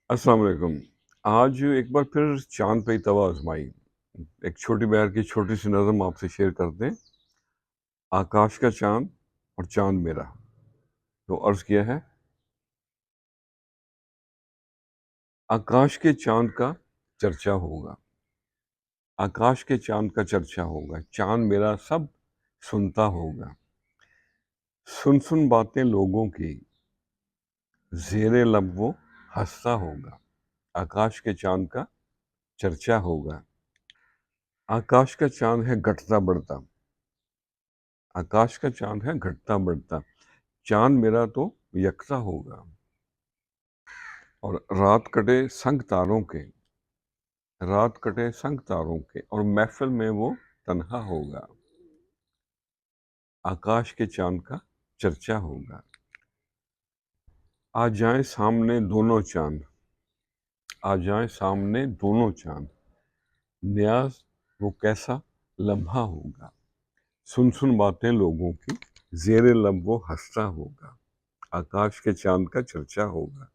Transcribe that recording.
अस्सलाम वालेकुम। आज एक बार फिर चाँद पे ही तवा आज़माई। एक छोटी बयार की छोटी सी नज़म आपसे शेयर करते हैं। आकाश का चाँद और चाँद मेरा। तो अर्ज़ किया है, आकाश के चाँद का चर्चा होगा, आकाश के चाँद का चर्चा होगा, चाँद मेरा सब सुनता होगा। सुन सुन बातें लोगों की, ज़ेरे लब वो हँसता होगा। आकाश के चाँद का चर्चा होगा। आकाश का चाँद है घटता बढ़ता, आकाश का चाँद है घटता बढ़ता, चाँद मेरा तो यकसा होगा। और रात कटे संग तारों के और महफिल में वो तन्हा होगा। आकाश के चाँद का चर्चा होगा। आ जाएं सामने दोनों चाँद, आ जाएं सामने दोनों चाँद, न्याज वो कैसा लम्हा होगा। सुन सुन बातें लोगों की, ज़ेरे लब वो हँसता होगा। आकाश के चाँद का चर्चा होगा।